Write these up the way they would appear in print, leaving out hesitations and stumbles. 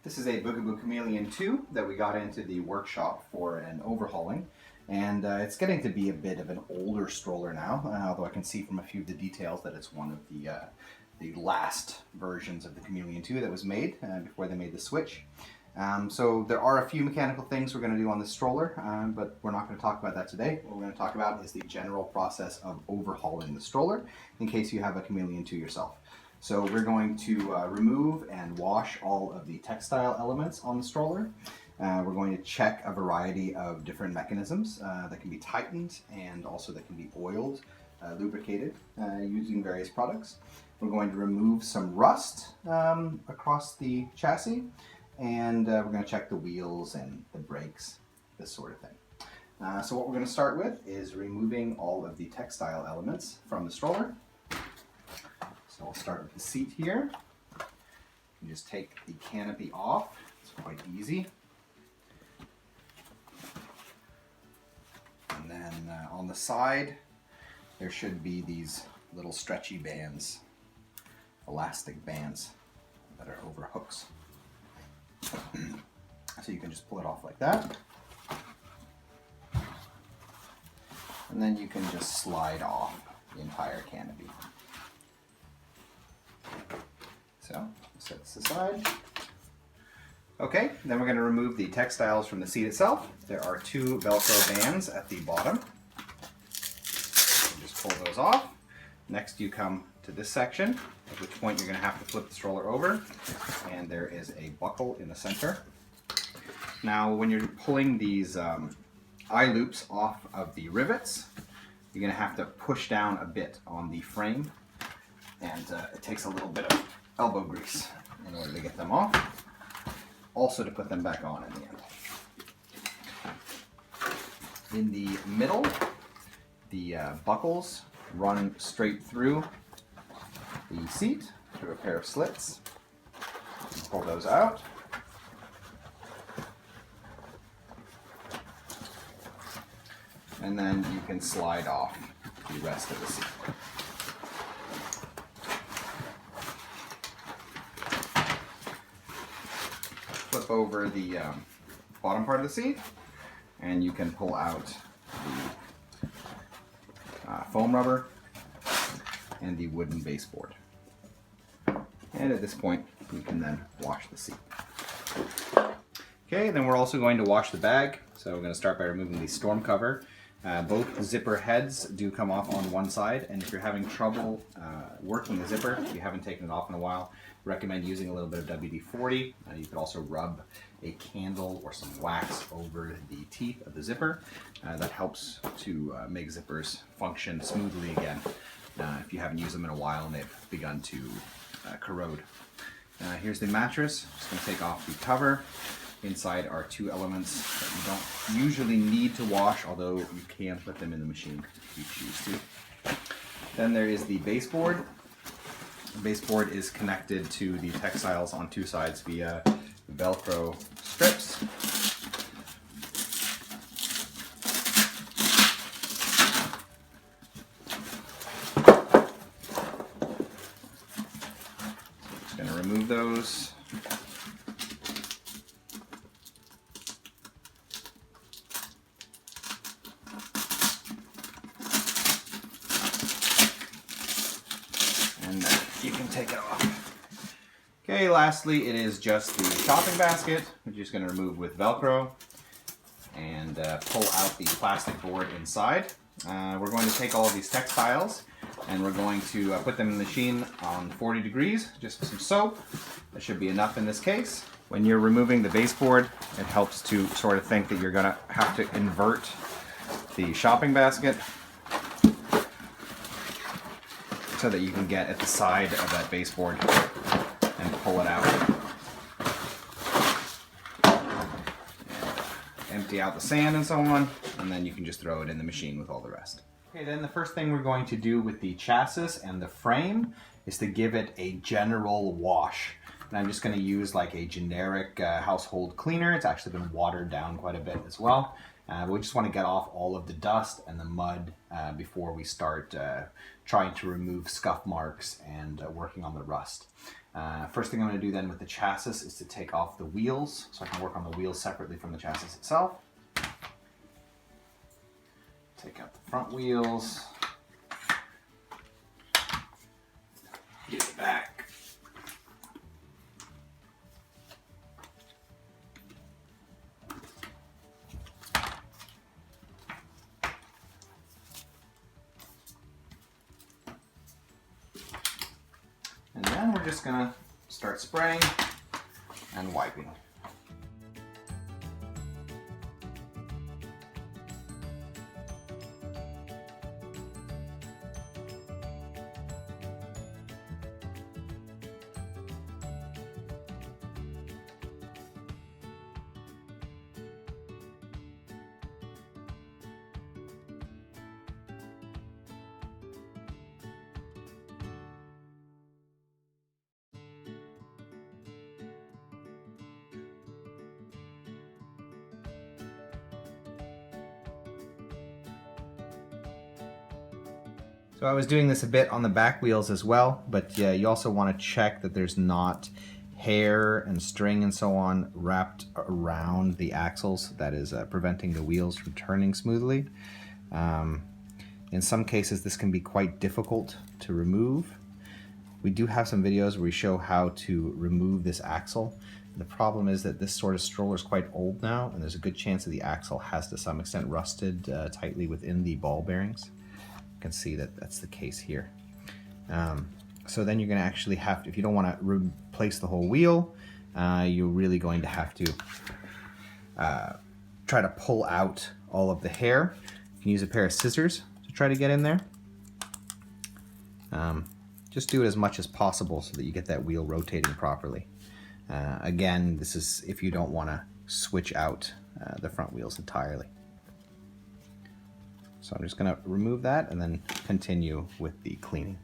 This is a Bugaboo Chameleon 2 that we got into the workshop for an overhauling, and it's getting to be a bit of an older stroller now, although I can see from a few of the details that it's one of the last versions of the Chameleon 2 that was made before they made the switch. So there are a few mechanical things we're going to do on this stroller, but we're not going to talk about that today. What we're going to talk about is the general process of overhauling the stroller in case you have a Chameleon 2 yourself. So we're going to remove and wash all of the textile elements on the stroller. We're going to check a variety of different mechanisms that can be tightened and also that can be oiled, lubricated using various products. We're going to remove some rust across the chassis, and we're going to check the wheels and the brakes, this sort of thing. So what we're going to start with is removing all of the textile elements from the stroller. So I'll start with the seat here. You just take the canopy off. It's quite easy. And then on the side, there should be these little stretchy bands, elastic bands that are over hooks. So you can just pull it off like that. And then you can just slide off the entire canopy. So, set this aside. Okay, then we're going to remove the textiles from the seat itself. There are two Velcro bands at the bottom. Just pull those off. Next you come to this section, at which point you're going to have to flip the stroller over, and there is a buckle in the center. Now when you're pulling these eye loops off of the rivets, you're going to have to push down a bit on the frame, and it takes a little bit of elbow grease in order to get them off, also to put them back on in the end. In the middle, the buckles run straight through the seat through a pair of slits. You pull those out. And then you can slide off the rest of the seat. Flip over the bottom part of the seat, and you can pull out the foam rubber and the wooden baseboard. And at this point, you can then wash the seat. Okay, then we're also going to wash the bag. So we're going to start by removing the storm cover. Both zipper heads do come off on one side, and if you're having trouble working the zipper, if you haven't taken it off in a while, recommend using a little bit of WD-40. You could also rub a candle or some wax over the teeth of the zipper. That helps to make zippers function smoothly again if you haven't used them in a while and they've begun to corrode. Here's the mattress. Just going to take off the cover. Inside are two elements that you don't usually need to wash, although you can put them in the machine if you choose to. Then there is the baseboard. The baseboard is connected to the textiles on two sides via Velcro strips. So I'm just going to remove those. And you can take it off. Okay, lastly, it is just the shopping basket. We're just going to remove with Velcro and pull out the plastic board inside. We're going to take all of these textiles and we're going to put them in the machine on 40 degrees, just with some soap. That should be enough in this case. When you're removing the baseboard, it helps to sort of think that you're going to have to invert the shopping basket so that you can get at the side of that baseboard and pull it out. And empty out the sand and so on, and then you can just throw it in the machine with all the rest. Okay, then the first thing we're going to do with the chassis and the frame is to give it a general wash. And I'm just going to use like a generic household cleaner. It's actually been watered down quite a bit as well. We just want to get off all of the dust and the mud before we start trying to remove scuff marks and working on the rust. First thing I'm going to do then with the chassis is to take off the wheels, so I can work on the wheels separately from the chassis itself. Take out the front wheels. Get it back. And then we're just gonna start spraying and wiping. So I was doing this a bit on the back wheels as well, but yeah, you also want to check that there's not hair and string and so on wrapped around the axles that is preventing the wheels from turning smoothly. In some cases this can be quite difficult to remove. We do have some videos where we show how to remove this axle. The problem is that this sort of stroller is quite old now, and there's a good chance that the axle has to some extent rusted tightly within the ball bearings. You can see that that's the case here. So then you're going to actually have to, if you don't want to replace the whole wheel, you're really going to have to try to pull out all of the hair. You can use a pair of scissors to try to get in there. Just do it as much as possible so that you get that wheel rotating properly. Again, this is if you don't want to switch out the front wheels entirely. So I'm just going to remove that and then continue with the cleaning.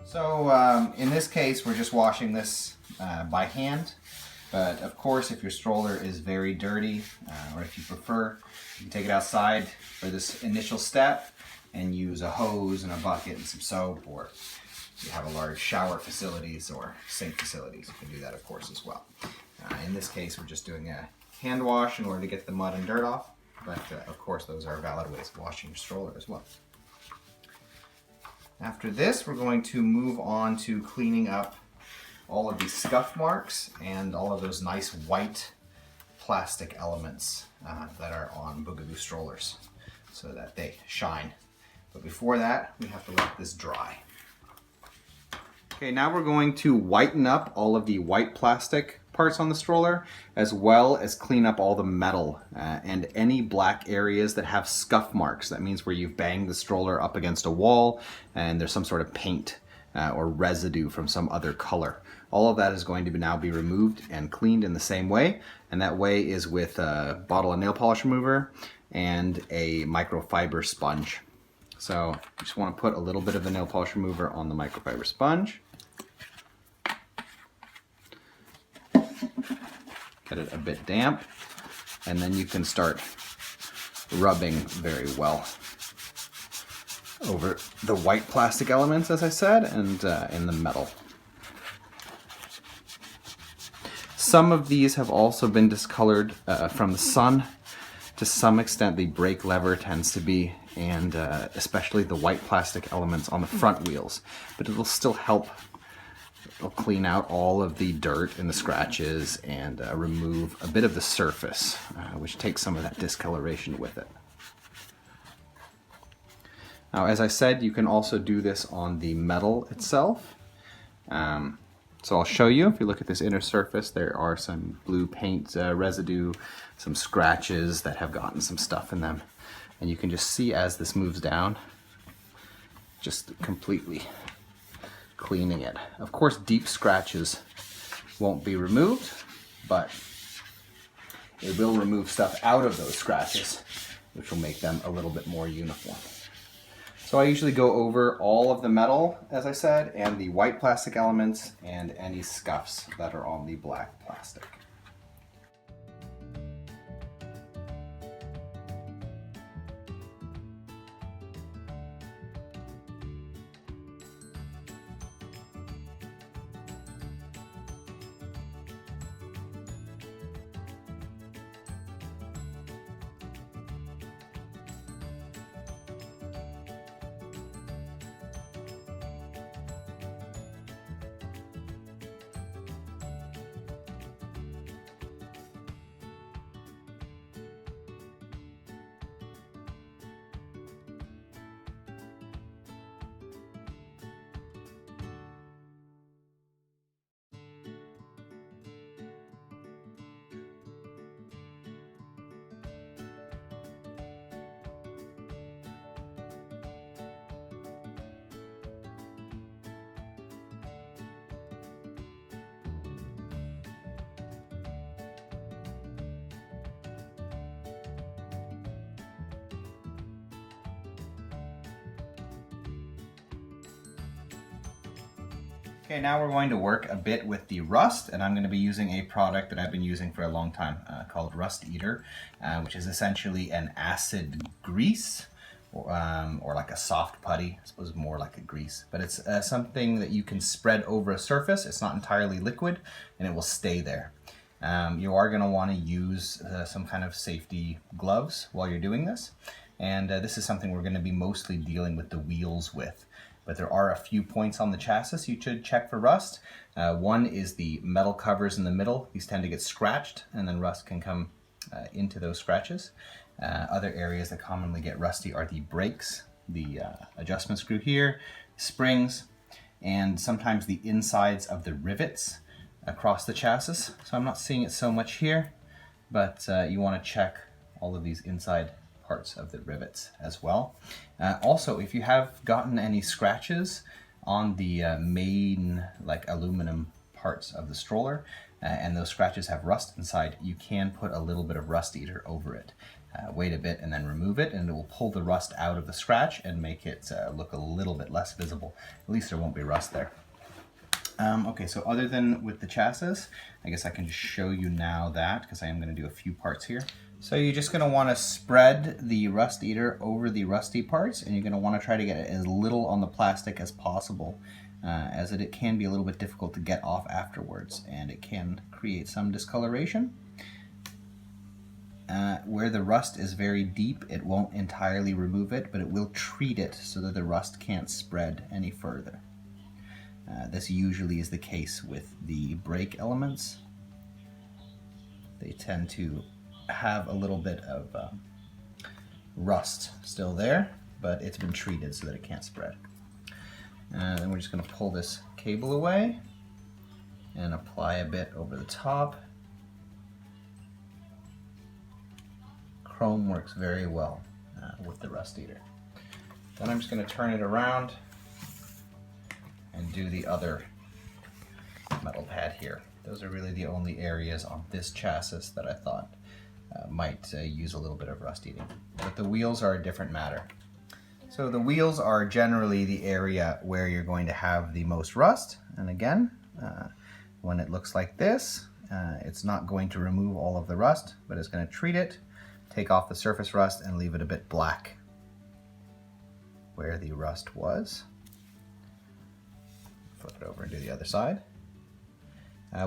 So in this case, we're just washing this by hand. But of course, if your stroller is very dirty, or if you prefer, you can take it outside for this initial step and use a hose and a bucket and some soap, or if you have a large shower facilities or sink facilities, you can do that of course as well. In this case, we're just doing a hand wash in order to get the mud and dirt off, but of course those are valid ways of washing your stroller as well. After this, we're going to move on to cleaning up all of these scuff marks and all of those nice white plastic elements that are on Bugaboo strollers so that they shine. But before that, we have to let this dry. Okay, now we're going to whiten up all of the white plastic parts on the stroller, as well as clean up all the metal and any black areas that have scuff marks. That means where you've banged the stroller up against a wall and there's some sort of paint or residue from some other color. All of that is going to now be removed and cleaned in the same way, and that way is with a bottle of nail polish remover and a microfiber sponge. So you just want to put a little bit of the nail polish remover on the microfiber sponge. get it a bit damp, and then you can start rubbing very well over the white plastic elements, as I said, and in the metal. Some of these have also been discolored from the sun. To some extent, the brake lever tends to be, and especially the white plastic elements on the front wheels. But it'll still help. It'll clean out all of the dirt and the scratches and remove a bit of the surface, which takes some of that discoloration with it. Now, as I said, you can also do this on the metal itself. So I'll show you. If you look at this inner surface, there are some blue paint residue, some scratches that have gotten some stuff in them. And you can just see as this moves down, just completely cleaning it. Of course, deep scratches won't be removed, but it will remove stuff out of those scratches, which will make them a little bit more uniform. So I usually go over all of the metal, as I said, and the white plastic elements and any scuffs that are on the black plastic. Okay, now we're going to work a bit with the rust, and I'm going to be using a product that I've been using for a long time called Rust Eater, which is essentially an acid grease, or like a soft putty. I suppose more like a grease, but it's something that you can spread over a surface. It's not entirely liquid, and it will stay there. You are going to want to use some kind of safety gloves while you're doing this, and this is something we're going to be mostly dealing with the wheels with. But there are a few points on the chassis you should check for rust. One is the metal covers in the middle. These tend to get scratched, and then rust can come into those scratches. Other areas that commonly get rusty are the brakes, the adjustment screw here, springs, and sometimes the insides of the rivets across the chassis. So I'm not seeing it so much here, but you want to check all of these inside parts of the rivets as well. Also, if you have gotten any scratches on the main like aluminum parts of the stroller, and those scratches have rust inside, you can put a little bit of Rust Eater over it. Wait a bit and then remove it, and it will pull the rust out of the scratch and make it look a little bit less visible. At least there won't be rust there. Okay, so other than with the chassis, I guess I can just show you now that, because I am going to do a few parts here. So you're just going to want to spread the Rust Eater over the rusty parts, and you're going to want to try to get as little on the plastic as possible, as it can be a little bit difficult to get off afterwards, and it can create some discoloration. Where the rust is very deep, it won't entirely remove it, but it will treat it so that the rust can't spread any further. This usually is the case with the brake elements. They tend to have a little bit of rust still there, but it's been treated so that it can't spread. Then we're just going to pull this cable away and apply a bit over the top. Chrome works very well with the Rust Eater. Then I'm just going to turn it around and do the other metal pad here. Those are really the only areas on this chassis that I thought might use a little bit of rust eating. But the wheels are a different matter. So the wheels are generally the area where you're going to have the most rust. And again, when it looks like this, It's not going to remove all of the rust, but it's going to treat it, take off the surface rust, and leave it a bit black where the rust was. Flip it over and do the other side.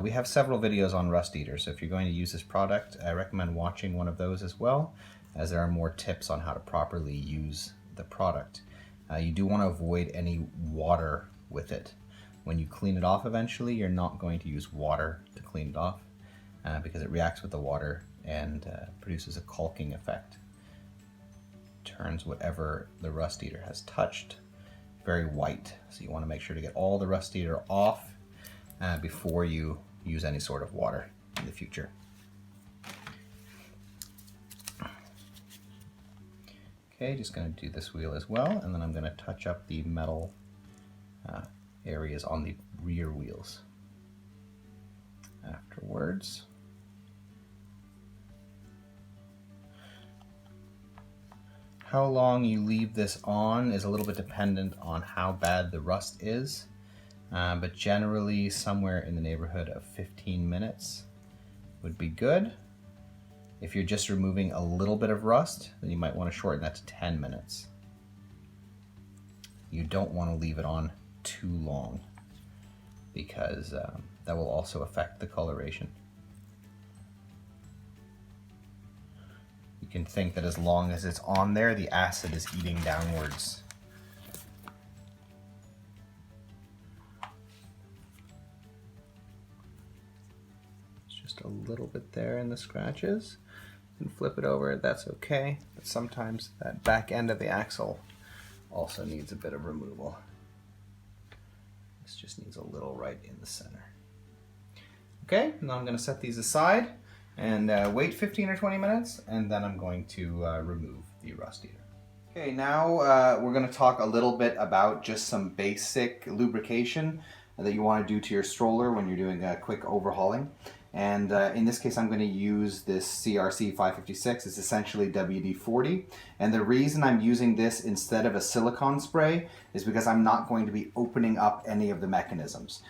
We have several videos on Rust Eater, so if you're going to use this product, I recommend watching one of those as well, as there are more tips on how to properly use the product. You do want to avoid any water with it. When you clean it off eventually, you're not going to use water to clean it off because it reacts with the water and produces a caulking effect. Turns whatever the Rust Eater has touched very white. So you want to make sure to get all the Rust Eater off before you use any sort of water in the future. Okay, just going to do this wheel as well, and then I'm going to touch up the metal areas on the rear wheels afterwards. How long you leave this on is a little bit dependent on how bad the rust is, but generally somewhere in the neighborhood of 15 minutes would be good. If you're just removing a little bit of rust, then you might want to shorten that to 10 minutes. You don't want to leave it on too long because that will also affect the coloration. You can think that as long as it's on there, the acid is eating downwards. It's just a little bit there in the scratches. And flip it over, that's okay. But sometimes that back end of the axle also needs a bit of removal. This just needs a little right in the center. Okay, now I'm going to set these aside and wait 15 or 20 minutes, and then I'm going to remove the Rust Eater. Okay, now we're going to talk a little bit about just some basic lubrication that you want to do to your stroller when you're doing a quick overhauling. And in this case, I'm going to use this CRC 556. It's essentially WD-40. And the reason I'm using this instead of a silicone spray is because I'm not going to be opening up any of the mechanisms.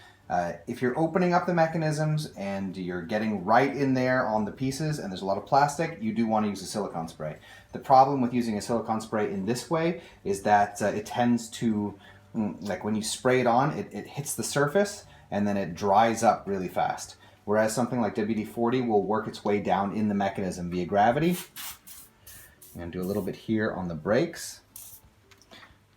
If you're opening up the mechanisms and you're getting right in there on the pieces and there's a lot of plastic, you do want to use a silicone spray. The problem with using a silicone spray in this way is that it tends to, like when you spray it on, it hits the surface and then it dries up really fast. Whereas something like WD-40 will work its way down in the mechanism via gravity. I'm going to do a little bit here on the brakes.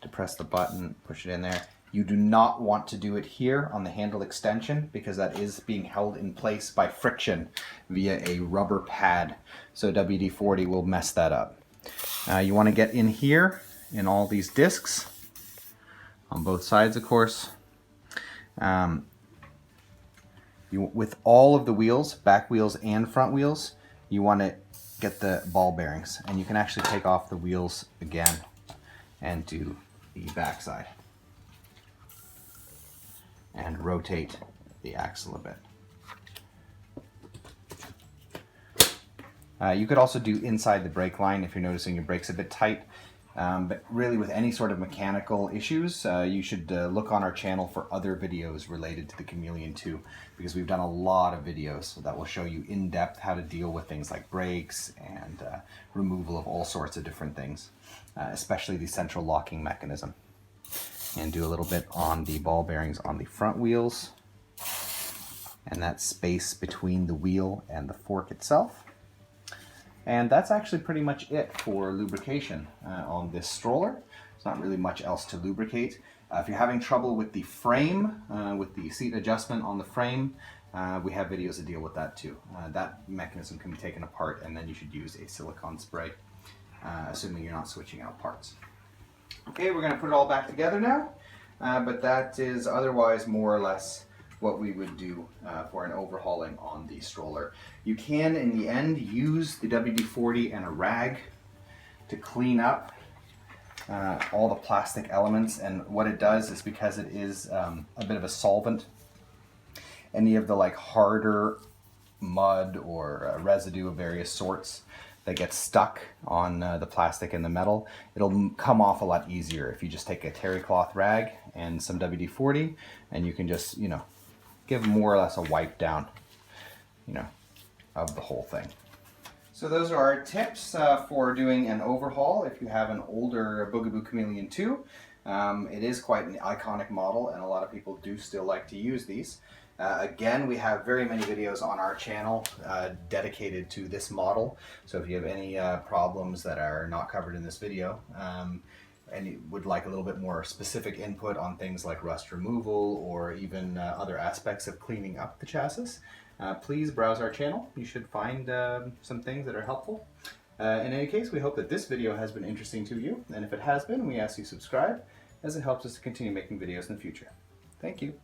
Depress the button, push it in there. You do not want to do it here on the handle extension because that is being held in place by friction via a rubber pad. So WD-40 will mess that up. You want to get in here in all these discs on both sides, of course. With all of the wheels, back wheels and front wheels, you want to get the ball bearings. And you can actually take off the wheels again and do the back side. And rotate the axle a bit. You could also do inside the brake line if you're noticing your brake's a bit tight. But really with any sort of mechanical issues, you should look on our channel for other videos related to the Chameleon 2 because we've done a lot of videos that will show you in depth how to deal with things like brakes and removal of all sorts of different things, especially the central locking mechanism. And do a little bit on the ball bearings on the front wheels and that space between the wheel and the fork itself. And that's actually pretty much it for lubrication on this stroller. There's not really much else to lubricate. If you're having trouble with the frame, with the seat adjustment on the frame, we have videos that deal with that too. That mechanism can be taken apart and then you should use a silicone spray, assuming you're not switching out parts. Okay, we're going to put it all back together now, but that is otherwise more or less what we would do for an overhauling on the stroller. You can, in the end, use the WD-40 and a rag to clean up all the plastic elements, and what it does is because it is a bit of a solvent, any of the like harder mud or residue of various sorts that gets stuck on the plastic and the metal, it'll come off a lot easier if you just take a terry cloth rag and some WD-40 and you can just, give more or less a wipe down. you know, of the whole thing. So those are our tips for doing an overhaul if you have an older Bugaboo Chameleon 2. It is quite an iconic model, and a lot of people do still like to use these. Again, we have very many videos on our channel dedicated to this model, so if you have any problems that are not covered in this video, and you would like a little bit more specific input on things like rust removal or even other aspects of cleaning up the chassis, please browse our channel. You should find some things that are helpful. In any case, we hope that this video has been interesting to you, and if it has been, we ask you subscribe, as it helps us to continue making videos in the future. Thank you.